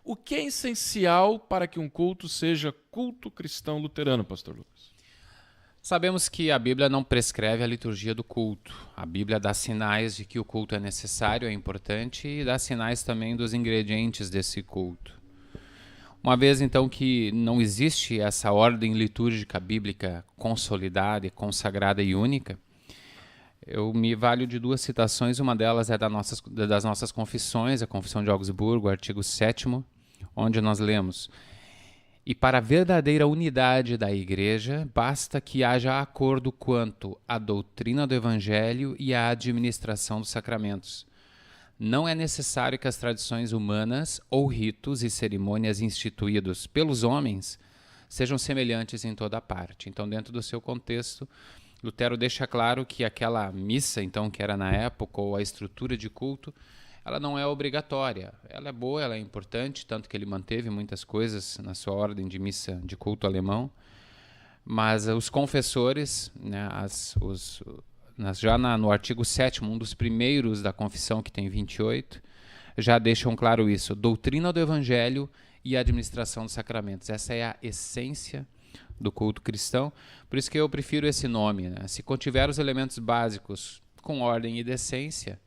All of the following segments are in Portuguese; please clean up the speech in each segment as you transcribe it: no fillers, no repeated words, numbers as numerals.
O que é essencial para que um culto seja culto cristão luterano, pastor Lucas? Sabemos que a Bíblia não prescreve a liturgia do culto. A Bíblia dá sinais de que o culto é necessário, é importante, e dá sinais também dos ingredientes desse culto. Uma vez então que não existe essa ordem litúrgica bíblica consolidada, consagrada e única, eu me valho de duas citações. Uma delas é das nossas confissões, a Confissão de Augsburgo, artigo 7º, onde nós lemos: "E para a verdadeira unidade da Igreja, basta que haja acordo quanto à doutrina do Evangelho e à administração dos sacramentos. Não é necessário que as tradições humanas ou ritos e cerimônias instituídos pelos homens sejam semelhantes em toda parte." Então, dentro do seu contexto, Lutero deixa claro que aquela missa, então, que era na época, ou a estrutura de culto, ela não é obrigatória. Ela é boa, ela é importante, tanto que ele manteve muitas coisas na sua ordem de missa de culto alemão, mas os confessores, né, no artigo 7º, um dos primeiros da confissão, que tem 28, já deixam claro isso: doutrina do Evangelho e administração dos sacramentos. Essa é a essência do culto cristão. Por isso que eu prefiro esse nome, né? Se contiver os elementos básicos com ordem e decência,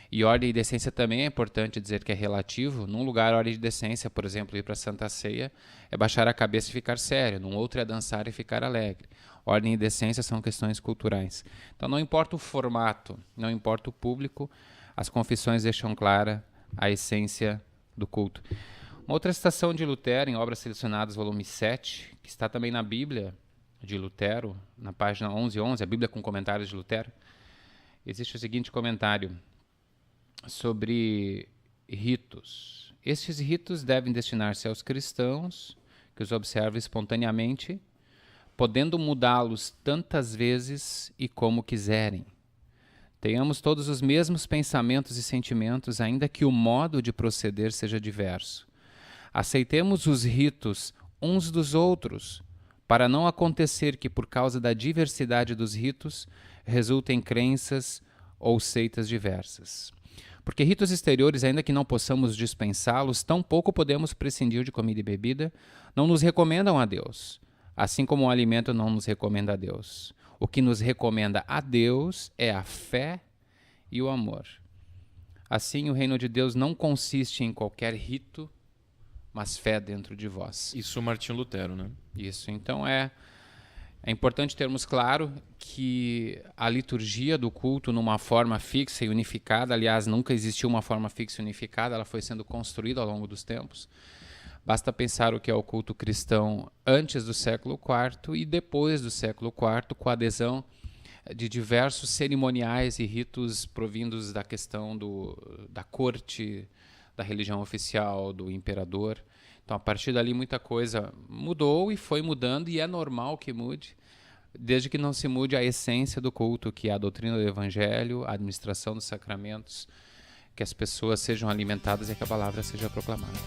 e ordem e decência também é importante dizer que é relativo. Num lugar, ordem e decência, por exemplo, ir para a Santa Ceia, é baixar a cabeça e ficar sério. Num outro é dançar e ficar alegre. Ordem e decência são questões culturais. Então não importa o formato, não importa o público, as confissões deixam clara a essência do culto. Uma outra citação de Lutero, em Obras Selecionadas, volume 7, que está também na Bíblia de Lutero, na página 1111, a Bíblia com comentários de Lutero, existe o seguinte comentário sobre ritos: "Estes ritos devem destinar-se aos cristãos, que os observam espontaneamente, podendo mudá-los tantas vezes e como quiserem. Tenhamos todos os mesmos pensamentos e sentimentos, ainda que o modo de proceder seja diverso. Aceitemos os ritos uns dos outros, para não acontecer que, por causa da diversidade dos ritos, resultem crenças ou seitas diversas. Porque ritos exteriores, ainda que não possamos dispensá-los, tampouco podemos prescindir de comida e bebida, não nos recomendam a Deus, assim como o alimento não nos recomenda a Deus. O que nos recomenda a Deus é a fé e o amor. Assim, o reino de Deus não consiste em qualquer rito, mas fé dentro de vós." Isso Martinho Lutero, né? Isso, então é importante termos claro que a liturgia do culto, numa forma fixa e unificada, aliás, nunca existiu uma forma fixa e unificada, ela foi sendo construída ao longo dos tempos. Basta pensar o que é o culto cristão antes do século IV e depois do século IV, com a adesão de diversos cerimoniais e ritos provindos da questão da corte, da religião oficial, do imperador. Então, a partir dali, muita coisa mudou e foi mudando, e é normal que mude, desde que não se mude a essência do culto, que é a doutrina do Evangelho, a administração dos sacramentos, que as pessoas sejam alimentadas e que a palavra seja proclamada.